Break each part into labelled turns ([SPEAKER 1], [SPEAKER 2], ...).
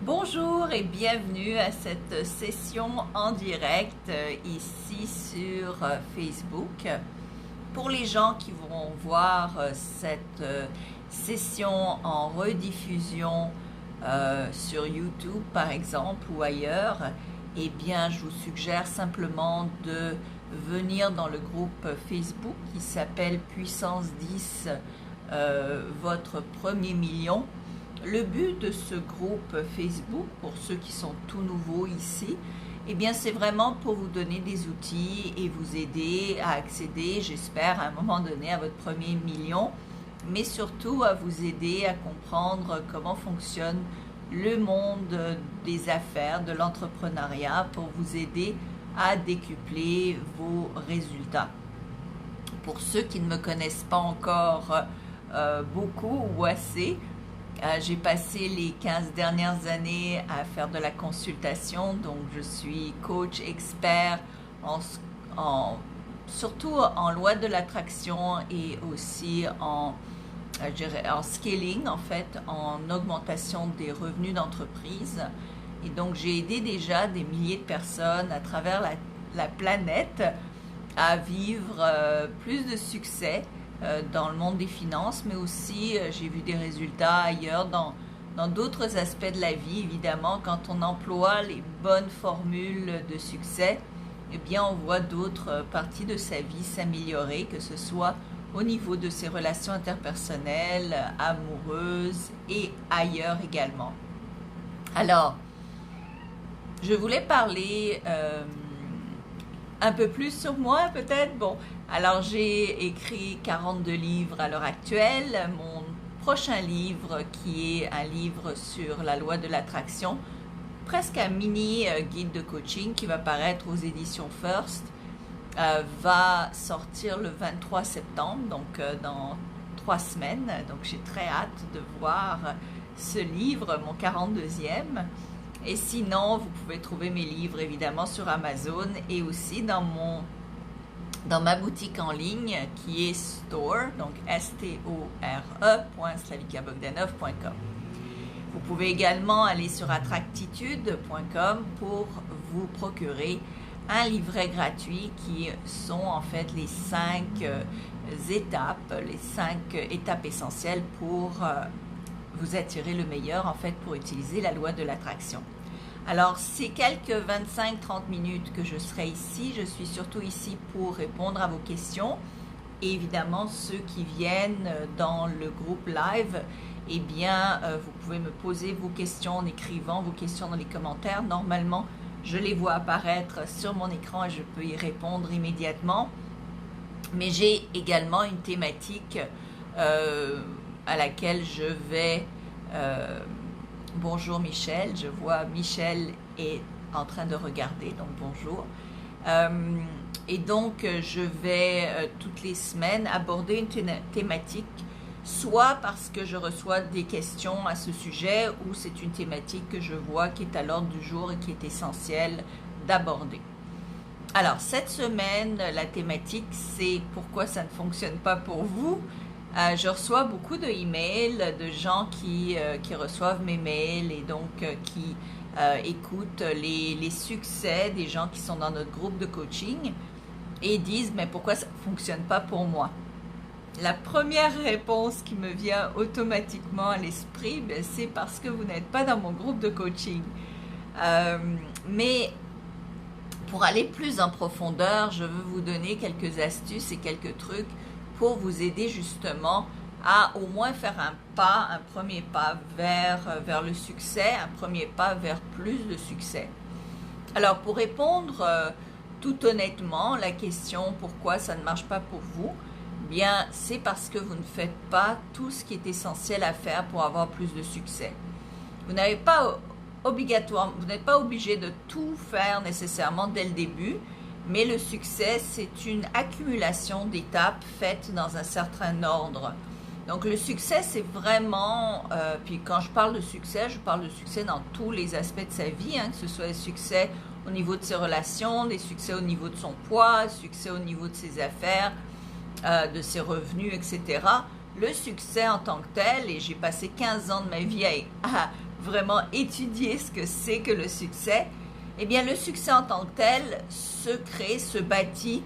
[SPEAKER 1] Bonjour et bienvenue à cette session en direct ici sur Facebook. Pour les gens qui vont voir cette session en rediffusion sur YouTube par exemple ou ailleurs, eh bien je vous suggère simplement de venir dans le groupe Facebook qui s'appelle Puissance 10, votre premier million. Le but de ce groupe Facebook, pour ceux qui sont tout nouveaux ici, eh bien c'est vraiment pour vous donner des outils et vous aider à accéder, j'espère, à un moment donné à votre premier million, mais surtout à vous aider à comprendre comment fonctionne le monde des affaires, de l'entrepreneuriat, pour vous aider à décupler vos résultats. Pour ceux qui ne me connaissent pas encore beaucoup ou assez, j'ai passé les 15 dernières années à faire de la consultation, donc je suis coach expert surtout en loi de l'attraction et aussi en scaling, en fait, en augmentation des revenus d'entreprise. Et donc j'ai aidé déjà des milliers de personnes à travers la planète à vivre plus de succès dans le monde des finances, mais aussi j'ai vu des résultats ailleurs dans d'autres aspects de la vie. Évidemment, quand on emploie les bonnes formules de succès, eh bien on voit d'autres parties de sa vie s'améliorer, que ce soit au niveau de ses relations interpersonnelles, amoureuses et ailleurs également. Alors, je voulais parler un peu plus sur moi peut-être. Bon, alors j'ai écrit 42 livres à l'heure actuelle. Mon prochain livre, qui est un livre sur la loi de l'attraction, presque un mini guide de coaching qui va paraître aux éditions First, va sortir le 23 septembre, donc dans 3 semaines. Donc j'ai très hâte de voir ce livre, mon 42e. Et sinon, vous pouvez trouver mes livres évidemment sur Amazon et aussi dans ma boutique en ligne qui est store, donc store.slavikabogdanov.com. Vous pouvez également aller sur attractitude.com pour vous procurer un livret gratuit qui sont en fait les 5 étapes essentielles pour vous attirer le meilleur, en fait, pour utiliser la loi de l'attraction. Alors, c'est quelques 25-30 minutes que je serai ici. Je suis surtout ici pour répondre à vos questions. Et évidemment, ceux qui viennent dans le groupe live, eh bien, vous pouvez me poser vos questions en écrivant vos questions dans les commentaires. Normalement, je les vois apparaître sur mon écran et je peux y répondre immédiatement. Mais j'ai également une thématique à laquelle je vais... bonjour Michel, je vois Michel est en train de regarder, donc bonjour. Et donc je vais toutes les semaines aborder une thématique, soit parce que je reçois des questions à ce sujet, ou c'est une thématique que je vois qui est à l'ordre du jour et qui est essentielle d'aborder. Alors cette semaine, la thématique c'est pourquoi ça ne fonctionne pas pour vous. Je reçois beaucoup de emails de gens qui reçoivent mes mails et donc qui écoutent les succès des gens qui sont dans notre groupe de coaching et disent mais pourquoi ça ne fonctionne pas pour moi? La première réponse qui me vient automatiquement à l'esprit, c'est parce que vous n'êtes pas dans mon groupe de coaching. Mais pour aller plus en profondeur, je veux vous donner quelques astuces et quelques trucs pour vous aider justement à au moins faire un premier pas vers le succès, un premier pas vers plus de succès. Alors pour répondre tout honnêtement la question pourquoi ça ne marche pas pour vous, bien c'est parce que vous ne faites pas tout ce qui est essentiel à faire pour avoir plus de succès. Vous n'êtes pas obligé de tout faire nécessairement dès le début. Mais le succès, c'est une accumulation d'étapes faites dans un certain ordre. Donc le succès, c'est vraiment, puis quand je parle de succès dans tous les aspects de sa vie, que ce soit des succès au niveau de ses relations, des succès au niveau de son poids, succès au niveau de ses affaires, de ses revenus, etc. Le succès en tant que tel, et j'ai passé 15 ans de ma vie à vraiment étudié ce que c'est que le succès, eh bien le succès en tant que tel se crée, se bâtit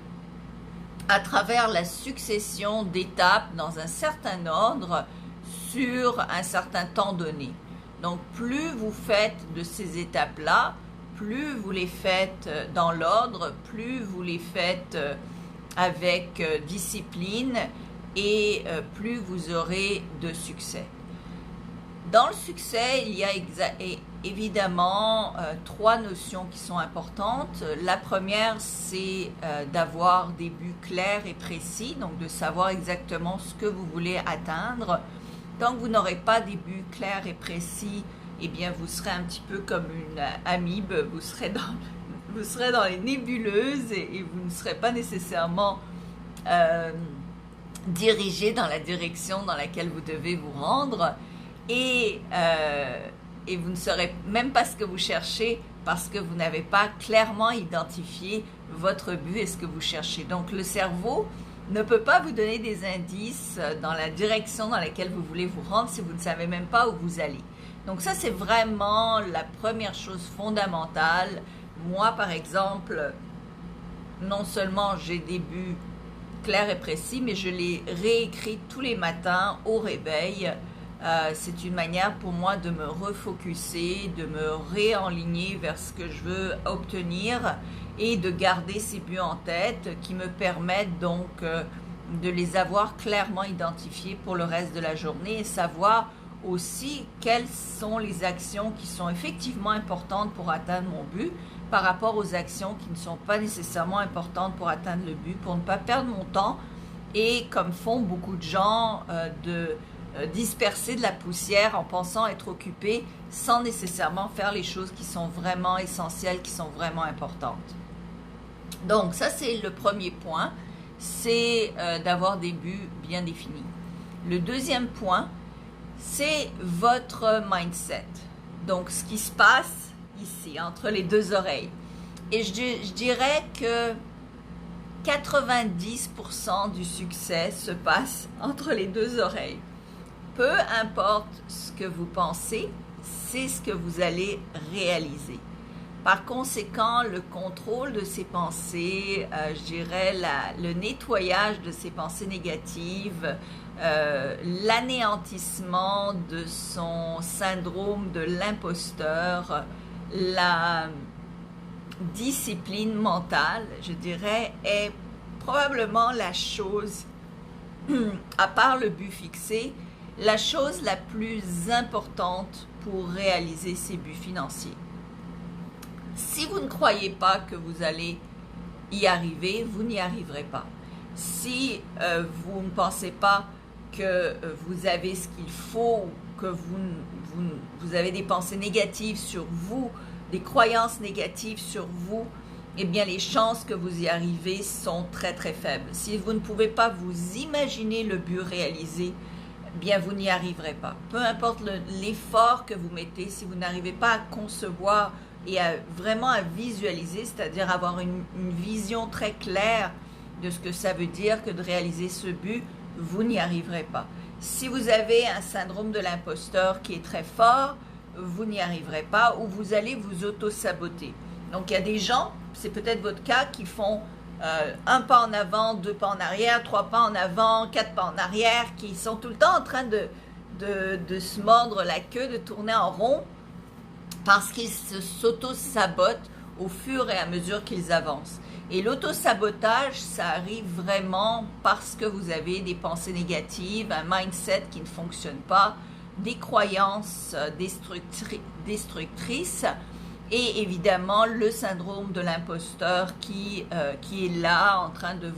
[SPEAKER 1] à travers la succession d'étapes dans un certain ordre sur un certain temps donné. Donc plus vous faites de ces étapes-là, plus vous les faites dans l'ordre, plus vous les faites avec discipline et plus vous aurez de succès. Dans le succès, il y a évidemment trois notions qui sont importantes. La première, c'est d'avoir des buts clairs et précis, donc de savoir exactement ce que vous voulez atteindre. Tant que vous n'aurez pas des buts clairs et précis, eh bien vous serez un petit peu comme une amibe, vous serez dans les nébuleuses et vous ne serez pas nécessairement dirigé dans la direction dans laquelle vous devez vous rendre. Et vous ne saurez même pas ce que vous cherchez parce que vous n'avez pas clairement identifié votre but et ce que vous cherchez. Donc le cerveau ne peut pas vous donner des indices dans la direction dans laquelle vous voulez vous rendre si vous ne savez même pas où vous allez. Donc ça, c'est vraiment la première chose fondamentale. Moi, par exemple, non seulement j'ai des buts clairs et précis, mais je les réécris tous les matins au réveil. C'est une manière pour moi de me refocuser, de me réaligner vers ce que je veux obtenir et de garder ces buts en tête qui me permettent donc de les avoir clairement identifiés pour le reste de la journée et savoir aussi quelles sont les actions qui sont effectivement importantes pour atteindre mon but par rapport aux actions qui ne sont pas nécessairement importantes pour atteindre le but, pour ne pas perdre mon temps et comme font beaucoup de gens de disperser de la poussière en pensant être occupé sans nécessairement faire les choses qui sont vraiment essentielles, qui sont vraiment importantes. Donc ça c'est le premier point, c'est d'avoir des buts bien définis. Le deuxième point, c'est votre mindset. Donc ce qui se passe ici, entre les deux oreilles. Et je dirais que 90% du succès se passe entre les deux oreilles. Peu importe ce que vous pensez, c'est ce que vous allez réaliser. Par conséquent, le contrôle de ces pensées, je dirais le nettoyage de ces pensées négatives, l'anéantissement de son syndrome de l'imposteur, la discipline mentale, je dirais, est probablement la chose, à part le but fixé, la chose la plus importante pour réaliser ses buts financiers. Si vous ne croyez pas que vous allez y arriver, vous n'y arriverez pas. Si vous ne pensez pas que vous avez ce qu'il faut, que vous avez des pensées négatives sur vous, des croyances négatives sur vous, eh bien les chances que vous y arrivez sont très très faibles. Si vous ne pouvez pas vous imaginer le but réalisé, eh bien vous n'y arriverez pas. Peu importe l'effort que vous mettez, si vous n'arrivez pas à concevoir et vraiment à visualiser, c'est-à-dire avoir une vision très claire de ce que ça veut dire que de réaliser ce but, vous n'y arriverez pas. Si vous avez un syndrome de l'imposteur qui est très fort, vous n'y arriverez pas ou vous allez vous auto-saboter. Donc il y a des gens, c'est peut-être votre cas, qui font un pas en avant, 2 pas en arrière, 3 pas en avant, 4 pas en arrière, qui sont tout le temps en train de se mordre la queue, de tourner en rond, parce qu'ils s'auto-sabotent au fur et à mesure qu'ils avancent. Et l'auto-sabotage, ça arrive vraiment parce que vous avez des pensées négatives, un mindset qui ne fonctionne pas, des croyances destructrices et évidemment le syndrome de l'imposteur qui est là en train de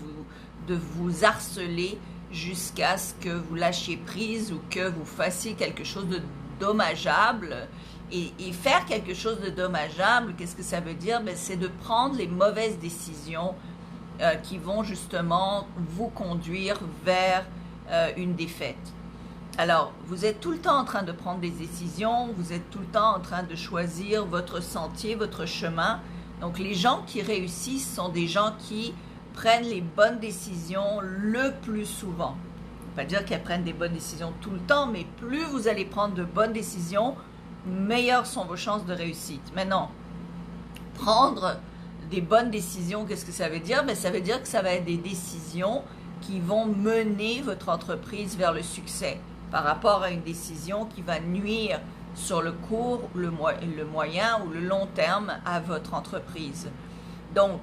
[SPEAKER 1] vous harceler jusqu'à ce que vous lâchiez prise ou que vous fassiez quelque chose de dommageable. Et faire quelque chose de dommageable, qu'est-ce que ça veut dire? C'est de prendre les mauvaises décisions qui vont justement vous conduire vers une défaite. Alors, vous êtes tout le temps en train de prendre des décisions, vous êtes tout le temps en train de choisir votre sentier, votre chemin. Donc, les gens qui réussissent sont des gens qui prennent les bonnes décisions le plus souvent. Ça ne veut pas dire qu'elles prennent des bonnes décisions tout le temps, mais plus vous allez prendre de bonnes décisions, meilleures sont vos chances de réussite. Maintenant, prendre des bonnes décisions, qu'est-ce que ça veut dire? Ben, ça veut dire que ça va être des décisions qui vont mener votre entreprise vers le succès par rapport à une décision qui va nuire sur le court, le moyen ou le long terme à votre entreprise. Donc,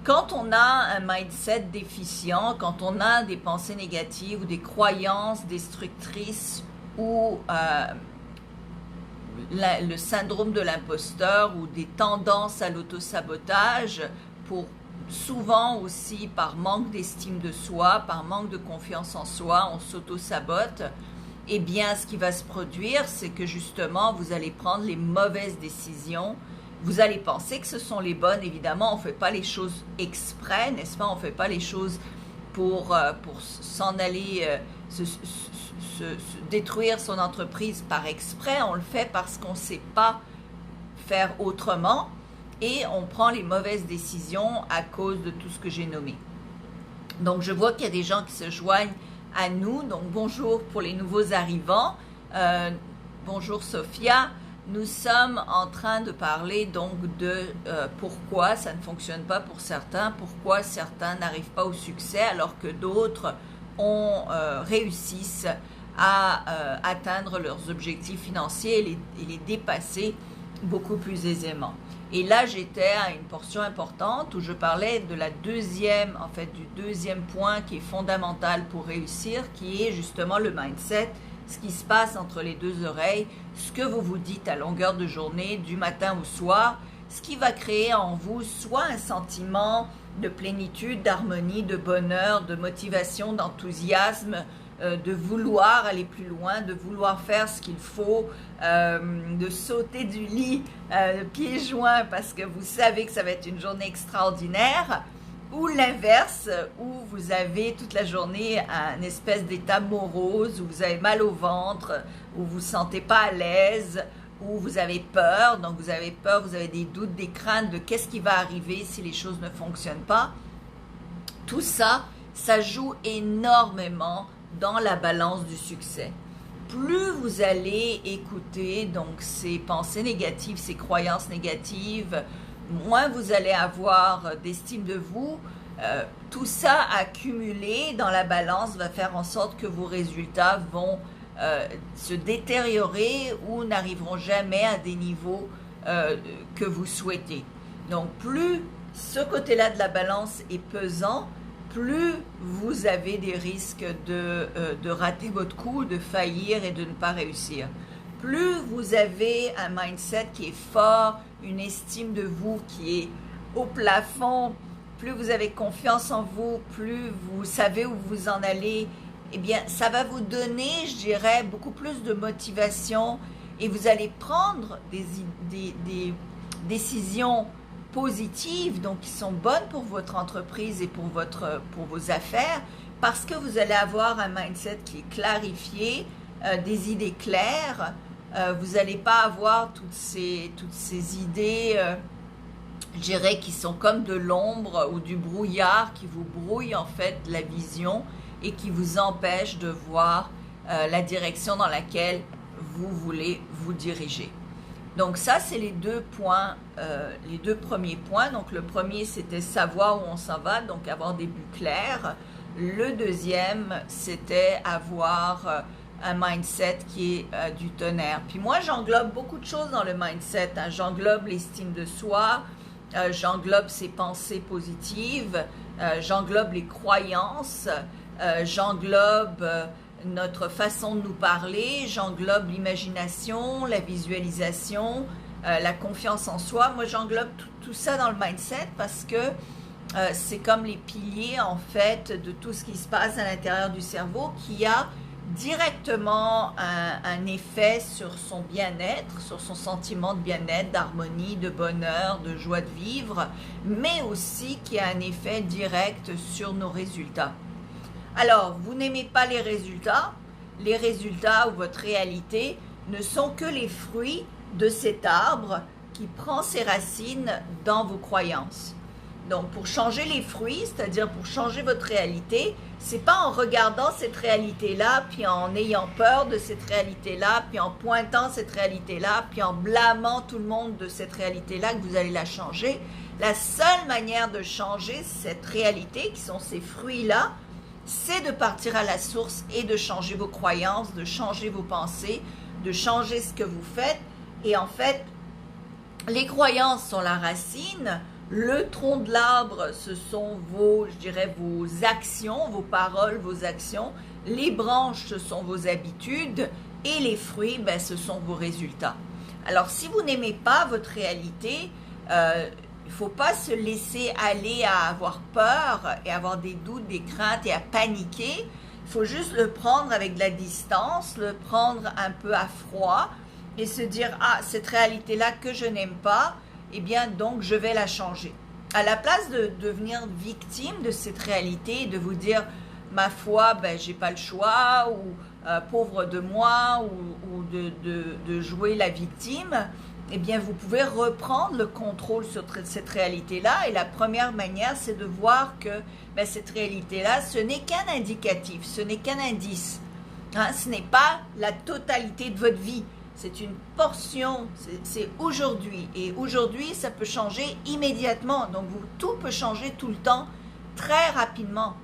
[SPEAKER 1] quand on a un mindset déficient, quand on a des pensées négatives ou des croyances destructrices ou le syndrome de l'imposteur ou des tendances à l'autosabotage, souvent aussi par manque d'estime de soi, par manque de confiance en soi, on s'auto-sabote, eh bien, ce qui va se produire, c'est que justement, vous allez prendre les mauvaises décisions. Vous allez penser que ce sont les bonnes, évidemment, on ne fait pas les choses exprès, n'est-ce pas? On ne fait pas les choses pour s'en aller, détruire son entreprise par exprès, on le fait parce qu'on ne sait pas faire autrement et on prend les mauvaises décisions à cause de tout ce que j'ai nommé. Donc, je vois qu'il y a des gens qui se joignent à nous. Donc, bonjour pour les nouveaux arrivants. Bonjour Sophia. Nous sommes en train de parler donc de pourquoi ça ne fonctionne pas pour certains, pourquoi certains n'arrivent pas au succès alors que d'autres réussissent à atteindre leurs objectifs financiers et les dépasser beaucoup plus aisément. Et là, j'étais à une portion importante où je parlais de du deuxième point qui est fondamental pour réussir, qui est justement le mindset, ce qui se passe entre les deux oreilles, ce que vous vous dites à longueur de journée, du matin au soir, ce qui va créer en vous soit un sentiment de plénitude, d'harmonie, de bonheur, de motivation, d'enthousiasme, de vouloir aller plus loin, de vouloir faire ce qu'il faut, de sauter du lit pieds joints parce que vous savez que ça va être une journée extraordinaire, ou l'inverse, où vous avez toute la journée un espèce d'état morose, où vous avez mal au ventre, où vous ne vous sentez pas à l'aise, où vous avez peur, donc vous avez peur, vous avez des doutes, des craintes de qu'est-ce qui va arriver si les choses ne fonctionnent pas. Tout ça, ça joue énormément dans la balance du succès. Plus vous allez écouter donc ces pensées négatives, ces croyances négatives, moins vous allez avoir d'estime de vous. Tout ça accumulé dans la balance va faire en sorte que vos résultats vont se détériorer ou n'arriveront jamais à des niveaux que vous souhaitez. Donc plus ce côté-là de la balance est pesant, plus vous avez des risques de rater votre coup, de faillir et de ne pas réussir. Plus vous avez un mindset qui est fort, une estime de vous qui est au plafond, plus vous avez confiance en vous, plus vous savez où vous en allez, eh bien, ça va vous donner, je dirais, beaucoup plus de motivation et vous allez prendre des décisions positives, donc qui sont bonnes pour votre entreprise et pour vos affaires, parce que vous allez avoir un mindset qui est clarifié, des idées claires. Vous n'allez pas avoir toutes ces idées, je dirais, qui sont comme de l'ombre ou du brouillard qui vous brouille en fait la vision et qui vous empêche de voir la direction dans laquelle vous voulez vous diriger. Donc ça, c'est les deux premiers points. Donc le premier, c'était savoir où on s'en va, donc avoir des buts clairs. Le deuxième, c'était avoir un mindset qui est du tonnerre. Puis moi, j'englobe beaucoup de choses dans le mindset. Hein. J'englobe l'estime de soi, j'englobe ses pensées positives, j'englobe les croyances, j'englobe notre façon de nous parler, j'englobe l'imagination, la visualisation, la confiance en soi. Moi, j'englobe tout ça dans le mindset parce que c'est comme les piliers, en fait, de tout ce qui se passe à l'intérieur du cerveau qui a directement un effet sur son bien-être, sur son sentiment de bien-être, d'harmonie, de bonheur, de joie de vivre, mais aussi qui a un effet direct sur nos résultats. Alors, vous n'aimez pas les résultats ou votre réalité ne sont que les fruits de cet arbre qui prend ses racines dans vos croyances. Donc, pour changer les fruits, c'est-à-dire pour changer votre réalité, c'est pas en regardant cette réalité-là, puis en ayant peur de cette réalité-là, puis en pointant cette réalité-là, puis en blâmant tout le monde de cette réalité-là que vous allez la changer. La seule manière de changer cette réalité, qui sont ces fruits-là, c'est de partir à la source et de changer vos croyances, de changer vos pensées, de changer ce que vous faites. Et en fait, les croyances sont la racine. Le tronc de l'arbre, ce sont vos, je dirais, vos actions, vos paroles, vos actions. Les branches, ce sont vos habitudes. Et les fruits, ben, ce sont vos résultats. Alors, si vous n'aimez pas votre réalité, il ne faut pas se laisser aller à avoir peur et avoir des doutes, des craintes et à paniquer. Il faut juste le prendre avec de la distance, le prendre un peu à froid et se dire « Ah, cette réalité-là que je n'aime pas, eh bien, donc, je vais la changer. » À la place de devenir victime de cette réalité et de vous dire « Ma foi, ben, j'ai pas le choix » ou pauvre de moi ou de jouer la victime, eh bien, vous pouvez reprendre le contrôle sur cette réalité-là. Et la première manière, c'est de voir que ben, cette réalité-là, ce n'est qu'un indicatif, ce n'est qu'un indice. Hein, ce n'est pas la totalité de votre vie. C'est une portion, c'est aujourd'hui. Et aujourd'hui, ça peut changer immédiatement. Donc, tout peut changer tout le temps, très rapidement.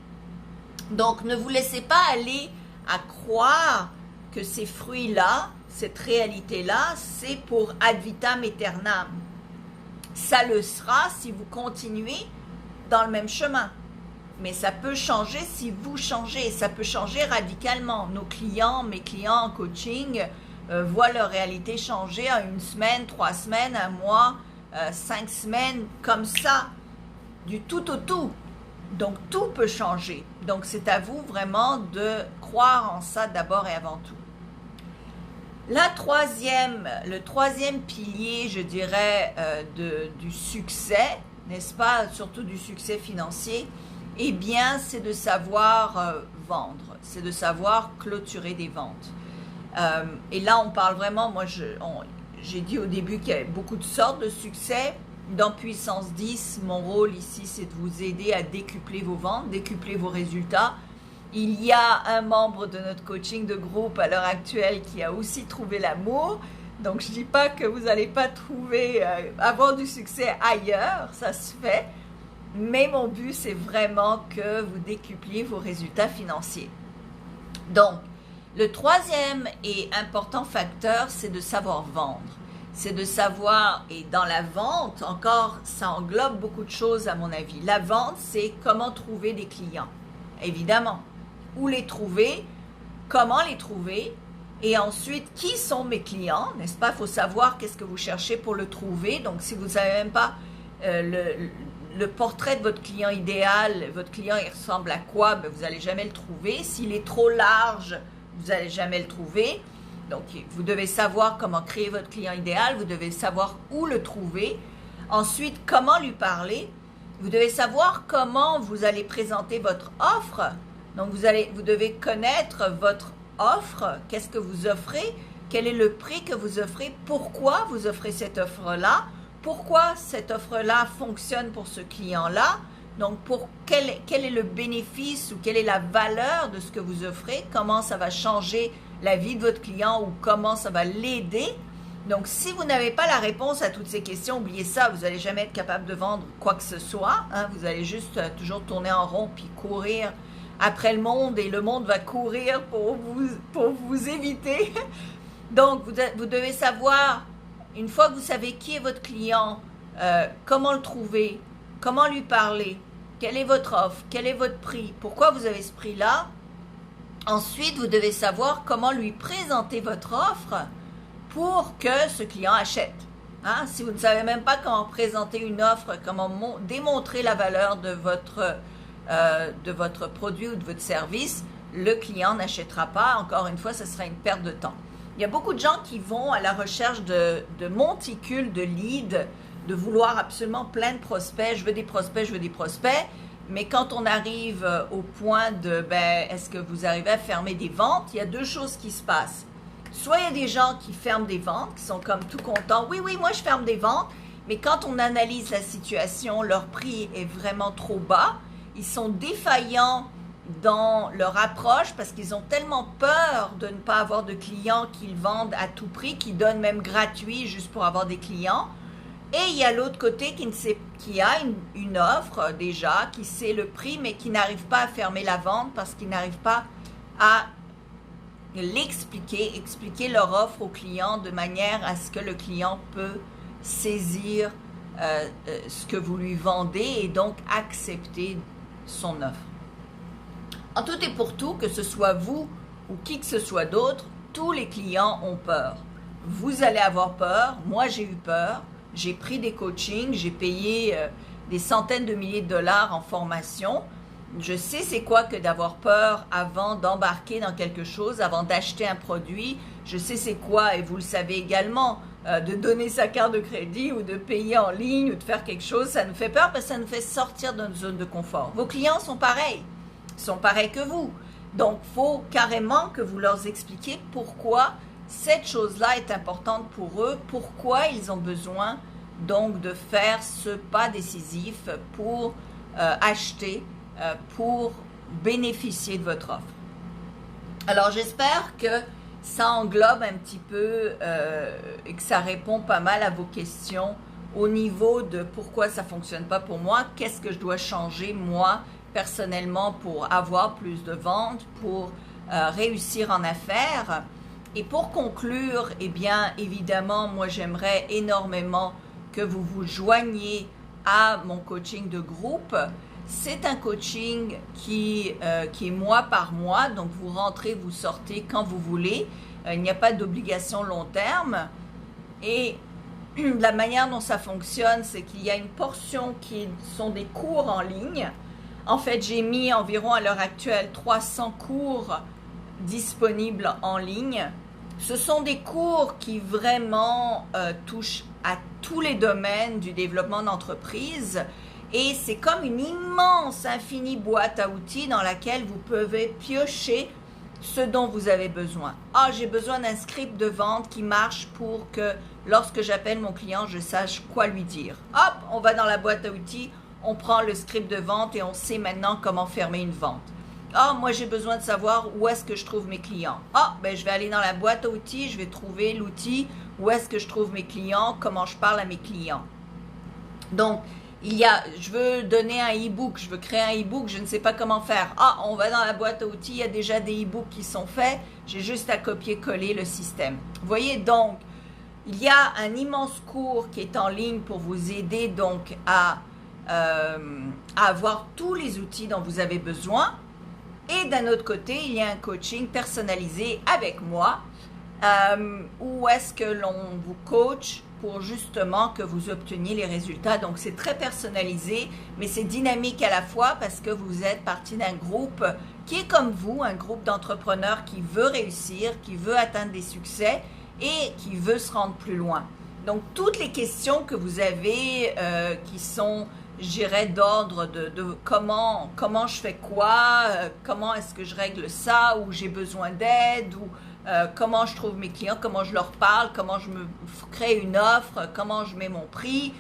[SPEAKER 1] Donc, ne vous laissez pas aller à croire que ces fruits-là, cette réalité-là, c'est pour ad vitam aeternam. Ça le sera si vous continuez dans le même chemin. Mais ça peut changer si vous changez. Ça peut changer radicalement. Nos clients, mes clients en coaching, voient leur réalité changer en 1 semaine, 3 semaines, 1 mois, 5 semaines, comme ça, du tout au tout. Donc, tout peut changer. Donc, c'est à vous vraiment de croire en ça d'abord et avant tout. Le troisième pilier, je dirais, du succès, n'est-ce pas, surtout du succès financier, eh bien, c'est de savoir vendre, c'est de savoir clôturer des ventes. Et là, on parle vraiment, moi, j'ai dit au début qu'il y avait beaucoup de sortes de succès. Dans Puissance 10, mon rôle ici, c'est de vous aider à décupler vos ventes, décupler vos résultats. Il y a un membre de notre coaching de groupe à l'heure actuelle qui a aussi trouvé l'amour. Donc, je ne dis pas que vous n'allez pas trouver, avoir du succès ailleurs, ça se fait. Mais mon but, c'est vraiment que vous décupliez vos résultats financiers. Donc, le troisième et important facteur, c'est de savoir vendre. C'est de savoir, et dans la vente, encore, ça englobe beaucoup de choses à mon avis. La vente, c'est comment trouver des clients, évidemment. Où les trouver, comment les trouver, et ensuite, qui sont mes clients, n'est-ce pas? Il faut savoir qu'est-ce que vous cherchez pour le trouver. Donc, si vous ne savez même pas le portrait de votre client idéal, votre client, il ressemble à quoi? Ben, vous n'allez jamais le trouver. S'il est trop large, vous n'allez jamais le trouver. Donc, vous devez savoir comment créer votre client idéal. Vous devez savoir où le trouver. Ensuite, comment lui parler. Vous devez savoir comment vous allez présenter votre offre. Donc, vous devez connaître votre offre. Qu'est-ce que vous offrez? Quel est le prix que vous offrez? Pourquoi vous offrez cette offre-là? Pourquoi cette offre-là fonctionne pour ce client-là? Donc, quel est le bénéfice ou quelle est la valeur de ce que vous offrez? Comment ça va changer la vie de votre client ou comment ça va l'aider? Donc, si vous n'avez pas la réponse à toutes ces questions, oubliez ça, vous n'allez jamais être capable de vendre quoi que ce soit. Hein, vous allez juste toujours tourner en rond puis courir après le monde et le monde va courir pour vous éviter. Donc, vous devez savoir, une fois que vous savez qui est votre client, comment le trouver, comment lui parler, quelle est votre offre, quel est votre prix, pourquoi vous avez ce prix-là. Ensuite, vous devez savoir comment lui présenter votre offre pour que ce client achète. Hein? Si vous ne savez même pas comment présenter une offre, comment démontrer la valeur de votre produit ou de votre service, le client n'achètera pas. Encore une fois, ce sera une perte de temps. Il y a beaucoup de gens qui vont à la recherche de monticules, de leads, de vouloir absolument plein de prospects. Je veux des prospects, je veux des prospects. Mais quand on arrive au point de, est-ce que vous arrivez à fermer des ventes, il y a 2 choses qui se passent. Soit il y a des gens qui ferment des ventes, qui sont comme tout contents. Oui, moi je ferme des ventes. Mais quand on analyse la situation, leur prix est vraiment trop bas. Ils sont défaillants dans leur approche parce qu'ils ont tellement peur de ne pas avoir de clients qu'ils vendent à tout prix, qu'ils donnent même gratuit juste pour avoir des clients. Et il y a l'autre côté qui a une offre déjà, qui sait le prix, mais qui n'arrive pas à fermer la vente parce qu'ils n'arrivent pas à expliquer leur offre au client de manière à ce que le client peut saisir ce que vous lui vendez et donc accepter son offre. En tout et pour tout, que ce soit vous ou qui que ce soit d'autre, tous les clients ont peur. Vous allez avoir peur, moi j'ai eu peur, j'ai pris des coachings, j'ai payé des centaines de milliers de dollars en formation. Je sais c'est quoi que d'avoir peur avant d'embarquer dans quelque chose, avant d'acheter un produit. Je sais c'est quoi, et vous le savez également, de donner sa carte de crédit ou de payer en ligne ou de faire quelque chose. Ça nous fait peur parce que ça nous fait sortir de notre zone de confort. Vos clients sont pareils que vous. Donc, il faut carrément que vous leur expliquiez pourquoi cette chose-là est importante pour eux, pourquoi ils ont besoin donc de faire ce pas décisif pour acheter, pour bénéficier de votre offre. Alors, j'espère que ça englobe un petit peu et que ça répond pas mal à vos questions au niveau de pourquoi ça ne fonctionne pas pour moi, qu'est-ce que je dois changer moi personnellement pour avoir plus de ventes, pour réussir en affaires. Et pour conclure, eh bien évidemment, moi j'aimerais énormément que vous vous joigniez à mon coaching de groupe. C'est un coaching qui est mois par mois, donc vous rentrez, vous sortez quand vous voulez. Il n'y a pas d'obligation long terme. Et la manière dont ça fonctionne, c'est qu'il y a une portion qui sont des cours en ligne. En fait, j'ai mis environ à l'heure actuelle 300 cours disponibles en ligne. Ce sont des cours qui vraiment touchent à tous les domaines du développement d'entreprise. Et c'est comme une immense, infinie boîte à outils dans laquelle vous pouvez piocher ce dont vous avez besoin. Ah, j'ai besoin d'un script de vente qui marche pour que lorsque j'appelle mon client, je sache quoi lui dire. Hop, on va dans la boîte à outils, on prend le script de vente et on sait maintenant comment fermer une vente. Ah, moi j'ai besoin de savoir où est-ce que je trouve mes clients. Ah, ben je vais aller dans la boîte à outils, je vais trouver l'outil, où est-ce que je trouve mes clients, comment je parle à mes clients. Donc, je veux donner un e-book, je veux créer un e-book, je ne sais pas comment faire. Ah, on va dans la boîte à outils, il y a déjà des e-books qui sont faits, j'ai juste à copier-coller le système. Vous voyez donc, il y a un immense cours qui est en ligne pour vous aider donc à avoir tous les outils dont vous avez besoin. Et d'un autre côté, il y a un coaching personnalisé avec moi où est-ce que l'on vous coach pour justement que vous obteniez les résultats. Donc, c'est très personnalisé, mais c'est dynamique à la fois parce que vous êtes partie d'un groupe qui est comme vous, un groupe d'entrepreneurs qui veut réussir, qui veut atteindre des succès et qui veut se rendre plus loin. Donc, toutes les questions que vous avez qui sont, je dirais, d'ordre de comment je fais quoi, comment est-ce que je règle ça, ou j'ai besoin d'aide, ou comment je trouve mes clients, comment je leur parle, comment je me crée une offre, comment je mets mon prix,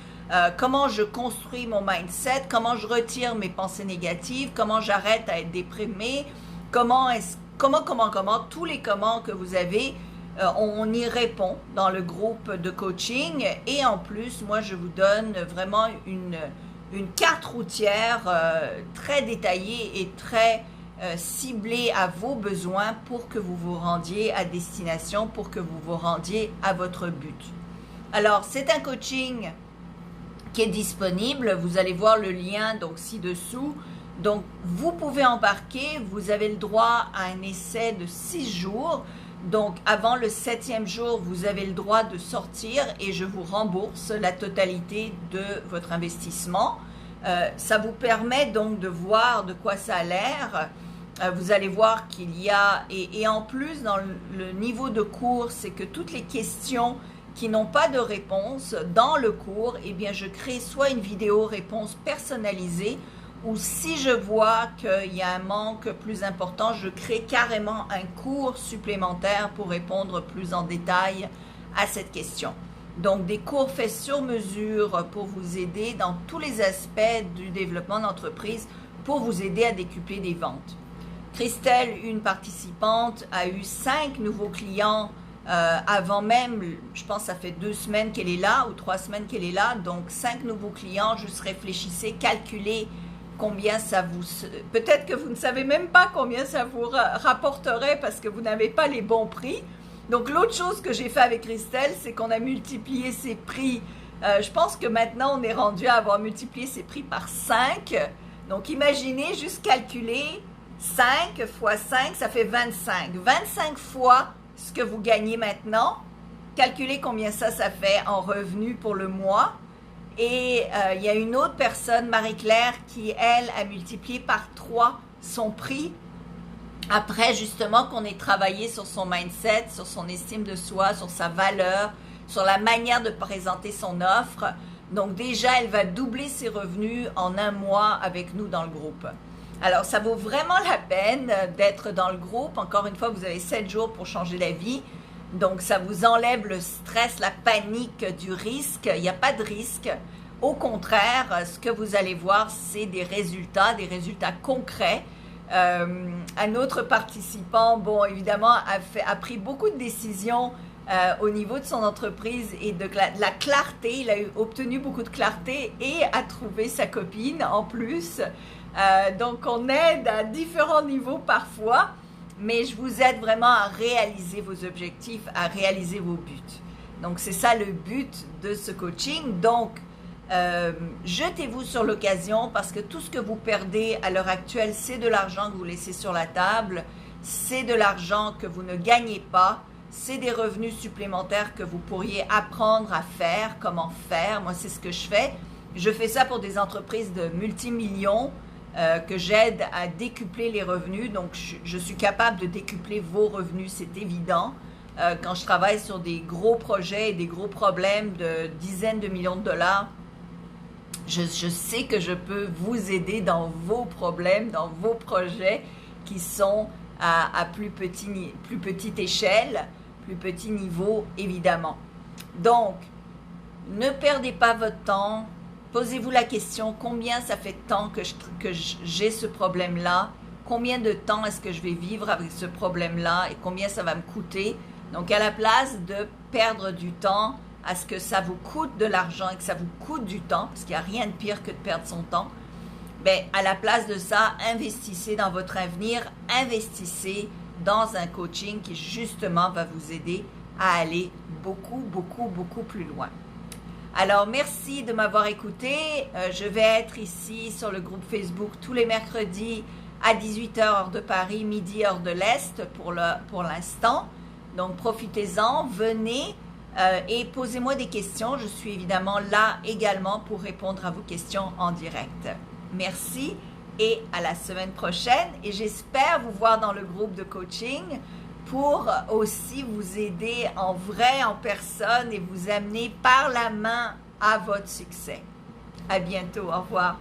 [SPEAKER 1] comment je construis mon mindset, comment je retire mes pensées négatives, comment j'arrête à être déprimé, comment, tous les comment que vous avez, on y répond dans le groupe de coaching. Et en plus, moi, je vous donne vraiment une carte routière très détaillée et très ciblée à vos besoins pour que vous vous rendiez à destination, pour que vous vous rendiez à votre but. Alors, c'est un coaching qui est disponible. Vous allez voir le lien donc ci-dessous. Donc, vous pouvez embarquer. Vous avez le droit à un essai de 6 jours. Donc, avant le 7e jour, vous avez le droit de sortir et je vous rembourse la totalité de votre investissement. Ça vous permet donc de voir de quoi ça a l'air. Vous allez voir qu'il y a, et en plus dans le niveau de cours, c'est que toutes les questions qui n'ont pas de réponse dans le cours, eh bien je crée soit une vidéo réponse personnalisée, ou si je vois qu'il y a un manque plus important, je crée carrément un cours supplémentaire pour répondre plus en détail à cette question. Donc, des cours faits sur mesure pour vous aider dans tous les aspects du développement d'entreprise pour vous aider à décupler des ventes. Christelle, une participante, a eu 5 nouveaux clients avant même, je pense que ça fait 2 semaines qu'elle est là ou 3 semaines qu'elle est là. Donc, 5 nouveaux clients, juste réfléchissez, calculez combien ça vous... Peut-être que vous ne savez même pas combien ça vous rapporterait parce que vous n'avez pas les bons prix. Donc, l'autre chose que j'ai fait avec Christelle, c'est qu'on a multiplié ses prix. Je pense que maintenant, on est rendu à avoir multiplié ses prix par 5. Donc, imaginez, juste calculer 5 fois 5, ça fait 25. 25 fois ce que vous gagnez maintenant. Calculez combien ça fait en revenus pour le mois. Et il y a une autre personne, Marie-Claire, qui, elle, a multiplié par 3 son prix après justement qu'on ait travaillé sur son mindset, sur son estime de soi, sur sa valeur, sur la manière de présenter son offre. Donc déjà, elle va doubler ses revenus en 1 mois avec nous dans le groupe. Alors, ça vaut vraiment la peine d'être dans le groupe. Encore une fois, vous avez 7 jours pour changer la vie. Donc, ça vous enlève le stress, la panique du risque. Il n'y a pas de risque. Au contraire, ce que vous allez voir, c'est des résultats concrets. Un autre participant, bon, évidemment, a pris beaucoup de décisions au niveau de son entreprise et de la clarté. Il a obtenu beaucoup de clarté et a trouvé sa copine en plus. Donc, on aide à différents niveaux parfois, mais je vous aide vraiment à réaliser vos objectifs, à réaliser vos buts. Donc, c'est ça le but de ce coaching. Donc, jetez-vous sur l'occasion parce que tout ce que vous perdez à l'heure actuelle, c'est de l'argent que vous laissez sur la table, c'est de l'argent que vous ne gagnez pas, c'est des revenus supplémentaires que vous pourriez apprendre à faire, comment faire. Moi, c'est ce que je fais. Je fais ça pour des entreprises de multimillions que j'aide à décupler les revenus. Donc, je suis capable de décupler vos revenus, c'est évident. Quand je travaille sur des gros projets et des gros problèmes de dizaines de millions de dollars, je sais que je peux vous aider dans vos problèmes, dans vos projets qui sont à plus petite échelle, plus petit niveau, évidemment. Donc, ne perdez pas votre temps. Posez-vous la question, combien ça fait de temps que j'ai ce problème-là? Combien de temps est-ce que je vais vivre avec ce problème-là et combien ça va me coûter? Donc, à la place de perdre du temps, à ce que ça vous coûte de l'argent et que ça vous coûte du temps, parce qu'il n'y a rien de pire que de perdre son temps, ben, à la place de ça, investissez dans votre avenir, investissez dans un coaching qui justement va vous aider à aller beaucoup plus loin. Alors, merci de m'avoir écouté. Je vais être ici sur le groupe Facebook tous les mercredis à 18h heure de Paris, midi heure de l'Est pour l'instant. Donc, profitez-en, venez et posez-moi des questions. Je suis évidemment là également pour répondre à vos questions en direct. Merci et à la semaine prochaine. Et j'espère vous voir dans le groupe de coaching pour aussi vous aider en vrai, en personne et vous amener par la main à votre succès. À bientôt. Au revoir.